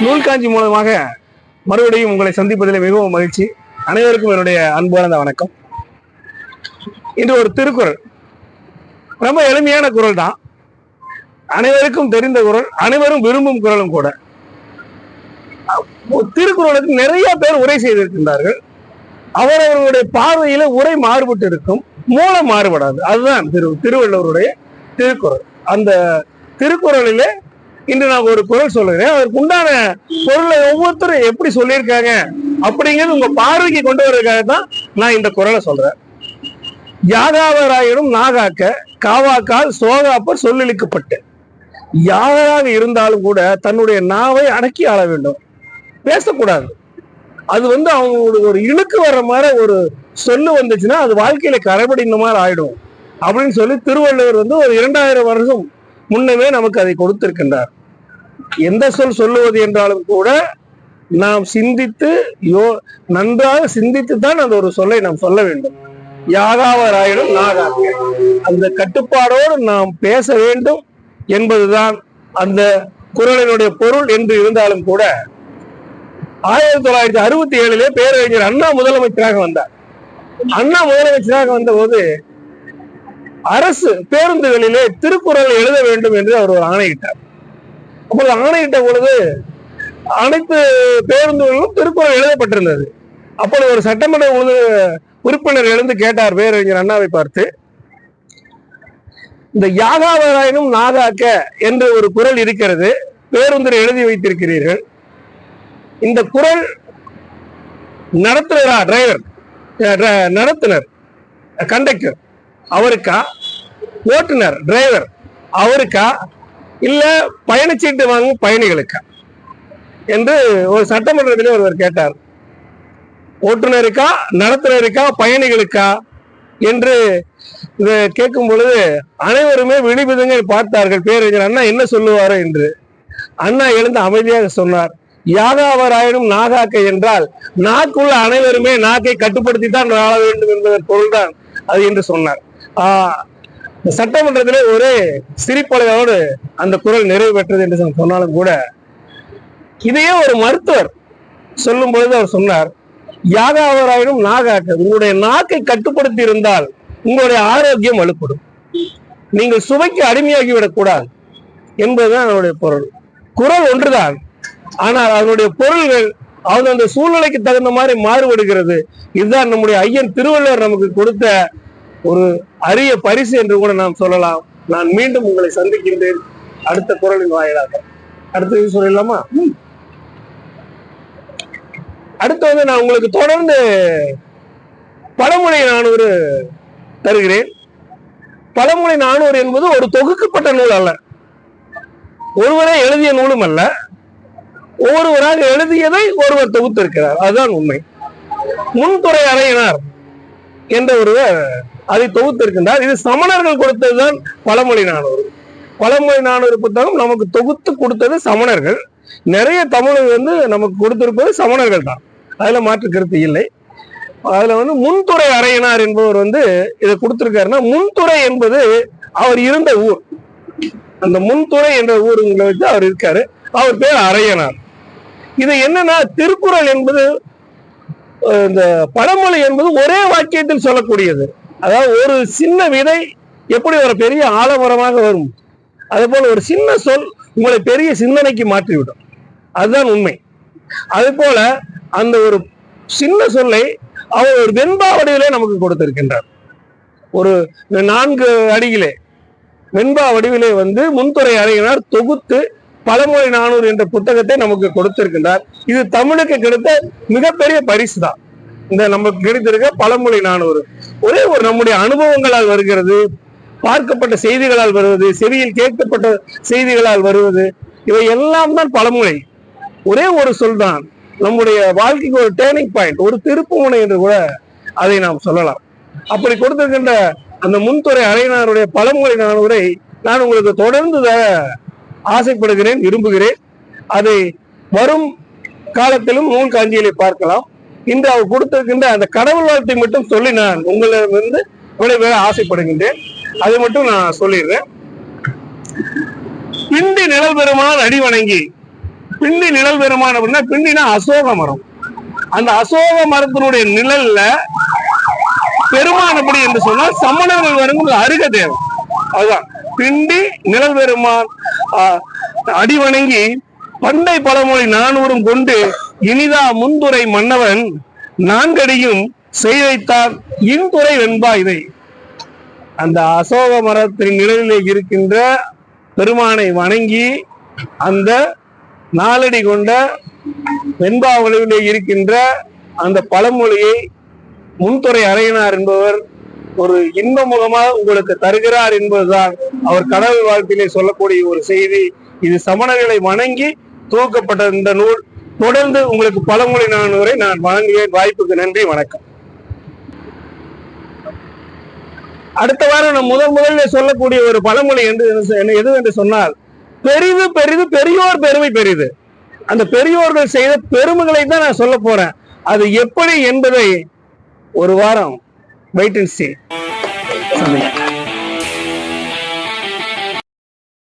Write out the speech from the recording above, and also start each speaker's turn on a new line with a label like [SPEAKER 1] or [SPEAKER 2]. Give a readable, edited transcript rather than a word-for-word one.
[SPEAKER 1] நூல்காஞ்சி மூலமாக மறுபடியும் உங்களை சந்திப்பதில் மிகவும் மகிழ்ச்சி. அனைவருக்கும் என்னுடைய அன்பார்ந்த வணக்கம். இன்று ஒரு திருக்குறள், ரொம்ப எளிமையான குறள் தான், அனைவருக்கும் தெரிந்த குறள், அனைவரும் விரும்பும் குறளும் கூட. திருக்குறளுக்கு நிறைய பேர் உரை செய்திருக்கின்றார்கள். அவரவர்களுடைய பார்வையில உரை மாறுபட்டு இருக்கும், மூலம் மாறுபடாது. அதுதான் திருவள்ளுவருடைய திருக்குறள். அந்த திருக்குறளிலே இன்று நான் ஒரு குறள் சொல்லுகிறேன். அதற்கு உண்டான பொருளை ஒவ்வொருத்தரும் எப்படி சொல்லியிருக்காங்க அப்படிங்கிறது உங்க பார்வைக்கு கொண்டு வர்றதுக்காக தான் நான் இந்த குறளை சொல்றேன். யாகாவராயினும் நாகாக்க காவாக்கால் சோகாப்பர் சொல்லளிக்கப்பட்டு. யாராக இருந்தாலும் கூட தன்னுடைய நாவை அடக்கி ஆள வேண்டும், பேசக்கூடாது. அது அவங்களோட ஒரு இழுக்கு வர்ற மாதிரி ஒரு சொல்லு வந்துச்சுன்னா அது வாழ்க்கையில கரைபடின மாதிரி ஆயிடும் அப்படின்னு சொல்லி திருவள்ளுவர் ஒரு 2000 வருஷம் முன்னமே நமக்கு அதை கொடுத்திருக்கின்றார். எந்த சொல் சொல்லுவது என்றாலும் கூட நாம் சிந்தித்து நன்றாக சிந்தித்து தான் அந்த ஒரு சொல்லை நாம் சொல்ல வேண்டும். யாகாவராயினும் நாகாக்க, அந்த கட்டுப்பாடோடு நாம் பேச வேண்டும் என்பதுதான் அந்த குறளினுடைய பொருள் என்று இருந்தாலும் கூட 1967 பேரறிஞர் அண்ணா முதலமைச்சராக வந்தார். அண்ணா முதலமைச்சராக வந்த போது அரசு பேருந்துகளிலே திருக்குறள் எழுத வேண்டும் என்று அவர் ஒரு ஆணையிட்டார். அப்போது ஆணையிட்ட பொழுது அனைத்து பேருந்துகளிலும் திருக்குறள் எழுதப்பட்டிருந்தது. அப்பொழுது ஒரு சட்டமன்ற உறுப்பினர் எழுந்து கேட்டார் பேரறிஞர் அண்ணாவை பார்த்து, இந்த யாகாவராயினும் நாகாக்க என்று ஒரு குறள் இருக்கிறது, பேருந்தில் எழுதி வைத்திருக்கிறீர்கள். இந்த குறள் நடத்துனரா, டிரைவர் நடத்துனர் கண்டக்டர் அவருக்கா, ஓட்டுநர் டிரைவர் அவருக்கா, இல்ல பயணச்சீட்டு வாங்கும் பயணிகளுக்கா என்று ஒரு சட்டமன்றத்தில் ஒருவர் கேட்டார். ஓட்டுநருக்கா, நடத்துனருக்கா, பயணிகளுக்கா என்று கேட்கும் பொழுது அனைவருமே விழிபிதுங்க பார்த்தார்கள். பேரறிஞர் அண்ணா என்ன சொல்லுவாரோ என்று. அண்ணா எழுந்து அமைதியாக சொன்னார், யாகாவராயினும் நாகாக்க என்றால் நாக்குள்ள அனைவருமே நாக்கை கட்டுப்படுத்தி தான் வாழ வேண்டும் என்பதன் பொருள்தான் அது என்று சொன்னார். சட்டமன்றத்திலே ஒரே சிரிப்பலையோடு அந்த குறள் நிறைவு பெற்றது என்று சொன்னாலும் கூட, இதையே ஒரு மருத்துவர் சொல்லும் பொழுது அவர் சொன்னார், யாகாவராயினும் நாகாக்க, உங்களுடைய நாக்கை கட்டுப்படுத்தி இருந்தால் உங்களுடைய ஆரோக்கியம் வலுப்படும், நீங்கள் சுவைக்கு அடிமையாகிவிடக் கூடாது என்பதுதான் அதனுடைய பொருள். குறள் ஒன்றுதான், ஆனால் அதனுடைய பொருள்கள் அந்த சூழ்நிலைக்கு தகுந்த மாதிரி மாறுபடுகிறது. இதுதான் நம்முடைய ஐயன் திருவள்ளுவர் நமக்கு கொடுத்த ஒரு அரிய பரிசு என்று கூட நாம் சொல்லலாம். நான் மீண்டும் உங்களை சந்திக்கின்றேன் அடுத்த குறளின் வாயிலாக. அடுத்தது சொல்லலாமா? அடுத்து நான் உங்களுக்கு தொடர்ந்து பழமொழி 400 தருகிறேன். பழமொழி 400 என்பது ஒரு தொகுக்கப்பட்ட நூல் அல்ல, ஒருவரே எழுதிய நூலும் அல்ல, ஒவ்வொருவராக எழுதியதை ஒருவர் தொகுத்திருக்கிறார். அதுதான் உண்மை. முன்துறை அறையினார் என்ற ஒருவர் அதை தொகுத்திருக்கின்றார். இது சமணர்கள் கொடுத்ததுதான் பழமொழி 400. பழமொழி 400 புத்தகம் நமக்கு தொகுத்து கொடுத்தது சமணர்கள். நிறைய தமிழ் நமக்கு கொடுத்திருப்பது சமணர்கள் தான், அதுல மாற்று கருத்து இல்லை. அதுல முன்துறை அறையினார் என்பவர் இதை கொடுத்திருக்காருன்னா, முன்துறை என்பது அவர் இருந்த ஊர். அந்த முன்துறை என்ற ஊருங்களை வச்சு அவர் இருக்காரு, அவர் பேர் அறையனார். இது என்னன்னா, திருக்குறள் என்பது இந்த பழமொழி என்பது ஒரே வாக்கியத்தில் சொல்லக்கூடியது. அதாவது ஒரு சின்ன விதை எப்படி ஒரு பெரிய ஆலமரமாக வரும், அதே போல ஒரு சின்ன சொல் உங்களை பெரிய சிந்தனைக்கு மாற்றிவிடும். அதுதான் உண்மை. அது போல அந்த ஒரு சின்ன சொல்லை அவர் ஒரு வெண்பா வடிவிலே நமக்கு கொடுத்திருக்கின்றார். ஒரு 4 அடியிலே வெண்பா வடிவிலே முன்துறை அறையினார் தொகுத்து பழமொழி 400 என்ற புத்தகத்தை நமக்கு கொடுத்திருக்கின்றார். இது தமிழுக்கு கிடைத்த மிகப்பெரிய பரிசு தான். இந்த நமக்கு கிடைத்திருக்க பழமொழி 400 ஒரே ஒரு நம்முடைய அனுபவங்களால் வருகிறது, பார்க்கப்பட்ட செய்திகளால் வருவது, செவியில் கேட்கப்பட்ட செய்திகளால் வருவது, இவை எல்லாம் தான் பழமொழி. ஒரே ஒரு சொல் தான் நம்முடைய வாழ்க்கைக்கு ஒரு டேர்னிங் பாயிண்ட், ஒரு திருப்புமுனை என்று கூட அதை நாம் சொல்லலாம். அப்படி கொடுத்திருக்கின்ற அந்த முன்துறை அறையினாருடைய பழமொழி 400 நான் உங்களுக்கு தொடர்ந்து ஆசைப்படுகிறேன், விரும்புகிறேன். அதை வரும் காலத்திலும் நூல்காஞ்சியிலே பார்க்கலாம். இன்று அவர் கொடுத்திருக்கின்ற அந்த கடவுள் வாழ்த்தை மட்டும் சொல்லி நான் உங்களிடமிருந்து விடைபெற ஆசைப்படுகின்றேன். அதை மட்டும் நான் சொல்லிடுறேன். பிண்டி நிழல் பெருமான் அடி வணங்கி பிண்டி நிழல் பெருமான் அப்படின்னா, பிண்டினா அசோக மரம். அந்த அசோக மரத்தினுடைய நிழல்ல பெருமான் அப்படி என்று சொன்னால் சமணர்கள் வரும் அருக தேவன். அதுதான் பிண்டி நிழல் பெருமான் அடி வணங்கி பண்டை பழமொழி 400 கொண்டு இனிதா முன்துறை மன்னவன் நான்கடியும் செய்தைத்தான் இன்துறை வெண்பா இதை. அந்த அசோக மரத்தின் நிழலிலே இருக்கின்ற பெருமானை வணங்கி அந்த 4 அடி கொண்ட வெண்பா வளைவிலே இருக்கின்ற அந்த பழமொழியை முன்துறை அறையினார் என்பவர் ஒரு இன்ப முகமாக உங்களுக்கு தருகிறார் என்பதுதான் அவர் கடவுள் வாழ்க்கையிலே சொல்லக்கூடிய ஒரு செய்தி. இது சமணர்களை வணங்கி துவக்கப்பட்ட இந்த நூல். தொடர்ந்து உங்களுக்கு பழமொழி 400 நான் வழங்குவேன். வாய்ப்புக்கு நன்றி, வணக்கம். அடுத்த வாரம் நான் முதலில் சொல்லக்கூடிய ஒரு பழமொழி எது என்று சொன்னால், பெரிது பெரிது பெரியோர் பெருமை பெரிது. அந்த பெரியோர்கள் செய்த பெருமைகளை தான் நான் சொல்ல போறேன். அது எப்படி என்பதை ஒரு வாரம் வெயிட் அண்ட் சீ.